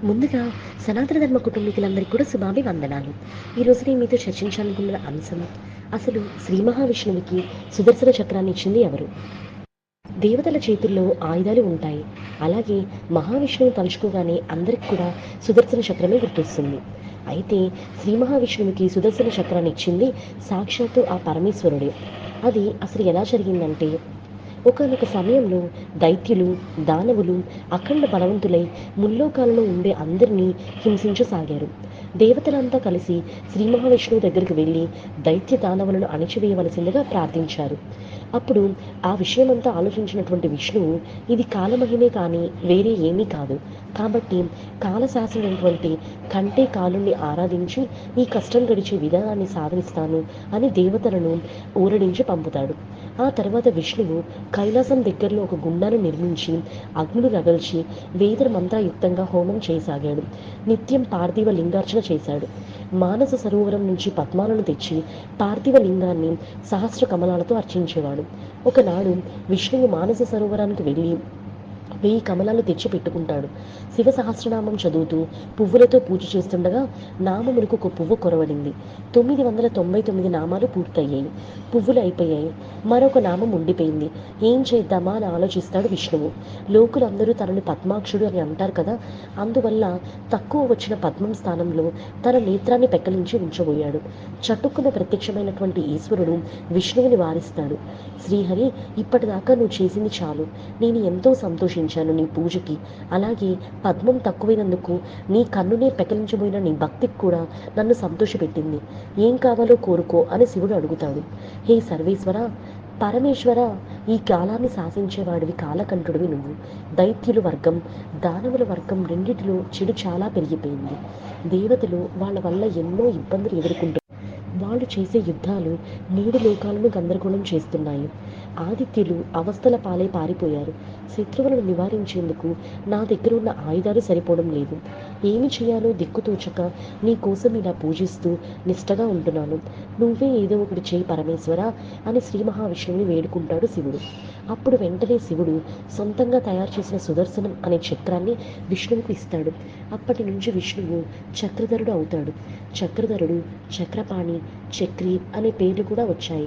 ముందుగా సనాతన ధర్మ కుటుంబీకులందరికీ కూడా శుభాభివందనాలు. ఈరోజు నేను మీతో చర్చించాలనుకున్న అంశం, అసలు శ్రీ మహావిష్ణువుకి సుదర్శన చక్రాన్ని ఇచ్చింది ఎవరు? దేవతల చేతుల్లో ఆయుధాలు ఉంటాయి. అలాగే మహావిష్ణువుని తలుచుకోగానే అందరికి కూడా సుదర్శన చక్రమే గుర్తొస్తుంది. అయితే శ్రీ మహావిష్ణువుకి సుదర్శన చక్రాన్ని ఇచ్చింది సాక్షాత్తు ఆ పరమేశ్వరుడే. అది అసలు ఎలా జరిగిందంటే, ఒకానొక సమయంలో దైత్యులు, దానవులు అఖండ బలవంతులై ముల్లోకాలలో ఉండే అందరినీ హింసించసాగారు. దేవతలంతా కలిసి శ్రీ మహావిష్ణువు దగ్గరికి వెళ్ళి దైత్య దానవులను అణిచివేయవలసిందిగా ప్రార్థించారు. అప్పుడు ఆ విషయమంతా ఆలోచించినటువంటి విష్ణువు, ఇది కాలమహిమే కానీ వేరే ఏమీ కాదు, కాబట్టి కాలశాస్త్రుడైనటువంటి కంటే కాలుణ్ణి ఆరాధించి ఈ కష్టం గడిచే విధానాన్ని సాధిస్తాను అని దేవతలను ఊరడించి పంపుతాడు. ఆ తర్వాత విష్ణువు కైలాసం దగ్గరలో ఒక గుండాన్ని నిర్మించి అగ్నులు రగల్చి వేద మంత్రయుక్తంగా హోమం చేయసాగాడు. నిత్యం పార్థివ లింగార్చన చేశాడు. మానస సరోవరం నుంచి పద్మాలను తెచ్చి పార్థివ లింగాన్ని సహస్ర కమలాలతో అర్చించేవాడు. ఒకనాడు విష్ణువు మానస సరోవరానికి వెళ్ళి 1000 కమలాలు తెచ్చి పెట్టుకుంటాడు. శివ సహస్రనామం చదువుతూ పువ్వులతో పూజ చేస్తుండగా నామములకు ఒక పువ్వు కొరవడింది. 999 నామాలు పూర్తయ్యాయి. పువ్వులు అయిపోయాయి. మరొక నామం ఉండిపోయింది. ఏం చేద్దామా అని ఆలోచిస్తాడు విష్ణువు. లోకులందరూ తనని పద్మాక్షుడు అని అంటారు కదా, అందువల్ల తక్కువ వచ్చిన పద్మం స్థానంలో తన నేత్రాన్ని పెక్కలించి ఉంచబోయాడు. చటుక్కున ప్రత్యక్షమైనటువంటి ఈశ్వరుడు విష్ణువుని వారిస్తాడు. శ్రీహరి, ఇప్పటిదాకా నువ్వు చేసింది చాలు. నేను ఎంతో సంతోషించాను నీ పూజకి. అలాగే పద్మం తక్కువైనందుకు నీ కన్నునే పెకలించబోయిన నీ భక్తికి కూడా నన్ను సంతోషపెట్టింది. ఏం కావాలో కోరుకో అని శివుడు అడుగుతాడు. హే సర్వేశ్వర, పరమేశ్వర, ఈ కాలాన్ని శాసించేవాడివి, కాలకంఠుడివి నువ్వు. దైత్యుల వర్గం, దానవుల వర్గం రెండిటిలో చెడు చాలా పెరిగిపోయింది. దేవతలు వాళ్ళ వల్ల ఎన్నో ఇబ్బందులు ఎదుర్కొంటున్నారు. వాళ్ళు చేసే యుద్ధాలు 3 లోకాలను గందరగోళం చేస్తున్నాయి. ఆదిత్యులు అవస్థల పాలై పారిపోయారు. శత్రువులను నివారించేందుకు నా దగ్గర ఉన్న ఆయుధాలు సరిపోవడం లేదు. ఏమి చేయాలో దిక్కుతోచక నీ కోసం ఇలా పూజిస్తూ నిష్టగా ఉంటున్నాను. నువ్వే ఏదో ఒకటి చేయి పరమేశ్వర అని శ్రీ మహావిష్ణువుని వేడుకుంటాడు శివుడు. అప్పుడు వెంటనే శివుడు సొంతంగా తయారు చేసిన సుదర్శనం అనే చక్రాన్ని విష్ణువుకు ఇస్తాడు. అప్పటి నుంచి విష్ణువు చక్రధరుడు అవుతాడు. చక్రధరుడు, చక్రపాణి, చక్రి అనే పేర్లు కూడా వచ్చాయి.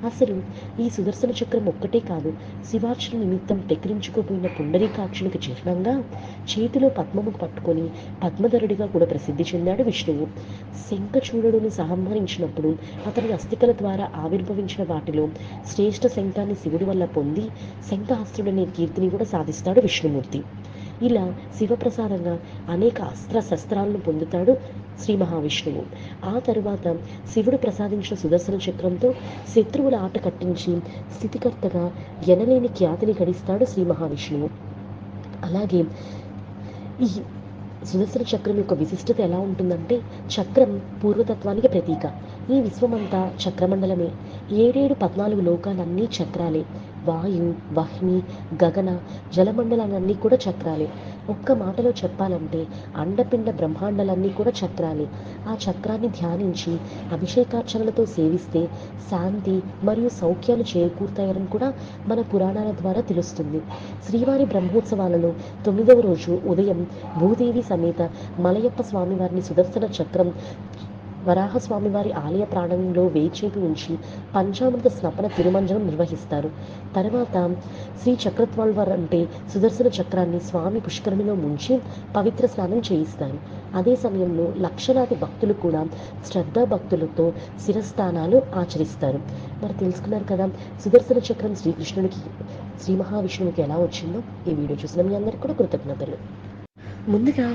అసలు ఈ సుదర్శన చక్రం ఒక్కటే కాదు, శివార్చన నిమిత్తం తెక్కిరించుకోపోయిన పుండరీకాక్షునికి చిహ్నంగా చేతిలో పద్మము పట్టుకొని పద్మధరుడిగా కూడా ప్రసిద్ధి చెందాడు విష్ణువు. శంఖచూడుని సంహరించినప్పుడు అతని అస్థికల ద్వారా ఆవిర్భవించిన వాటిలో శ్రేష్ఠ శంఖాన్ని శివుడి వల్ల పొంది శంఖహస్తుడనే కీర్తిని కూడా సాధిస్తాడు విష్ణుమూర్తి. ఇలా శివప్రసాదంగా అనేక అస్త్ర శస్త్రాలను పొందుతాడు శ్రీ మహావిష్ణువు. ఆ తరువాత శివుడు ప్రసాదించిన సుదర్శన చక్రంతో శత్రువుల ఆట కట్టించి స్థితికర్తగా ఎనలేని ఖ్యాతిని గడిస్తాడు శ్రీ మహావిష్ణువు. అలాగే ఈ సుదర్శన చక్రం యొక్క విశిష్టత ఎలా ఉంటుందంటే, చక్రం పూర్వతత్వానికి ప్రతీక. ఈ విశ్వమంతా చక్రమండలమే. 14 లోకాలన్నీ చక్రాలే. వాయు, వహ్ని, గగన, జలమండలాలన్నీ కూడా చక్రాలే. ఒక్క మాటలో చెప్పాలంటే అండపిండ బ్రహ్మాండాలన్నీ కూడా చక్రాలే. ఆ చక్రాన్ని ధ్యానించి అభిషేకార్చనలతో సేవిస్తే శాంతి మరియు సౌఖ్యాలు చేకూరుతాయని కూడా మన పురాణాల ద్వారా తెలుస్తుంది. శ్రీవారి బ్రహ్మోత్సవాలలో 9వ రోజు ఉదయం భూదేవి సమేత మలయప్ప స్వామివారిని సుదర్శన చక్రం వరాహస్వామివారి ఆలయ ప్రాంగణంలో వేచేపి ఉంచి పంచామృత స్నపన తిరుమంజనం నిర్వహిస్తారు. తర్వాత శ్రీ చక్రత్వాల్వార్ అంటే సుదర్శన చక్రాన్ని స్వామి పుష్కరిణిలో ముంచి పవిత్ర స్నానం చేయిస్తారు. అదే సమయంలో లక్షలాది భక్తులు కూడా శ్రద్ధా భక్తులతో శిరస్థానాలు ఆచరిస్తారు. మరి తెలుసుకున్నారు కదా సుదర్శన చక్రం శ్రీకృష్ణుడికి, శ్రీ మహావిష్ణువుకి ఎలా వచ్చిందో. ఈ వీడియో చూసిన మీ అందరికీ కూడా కృతజ్ఞతలు. ముందుగా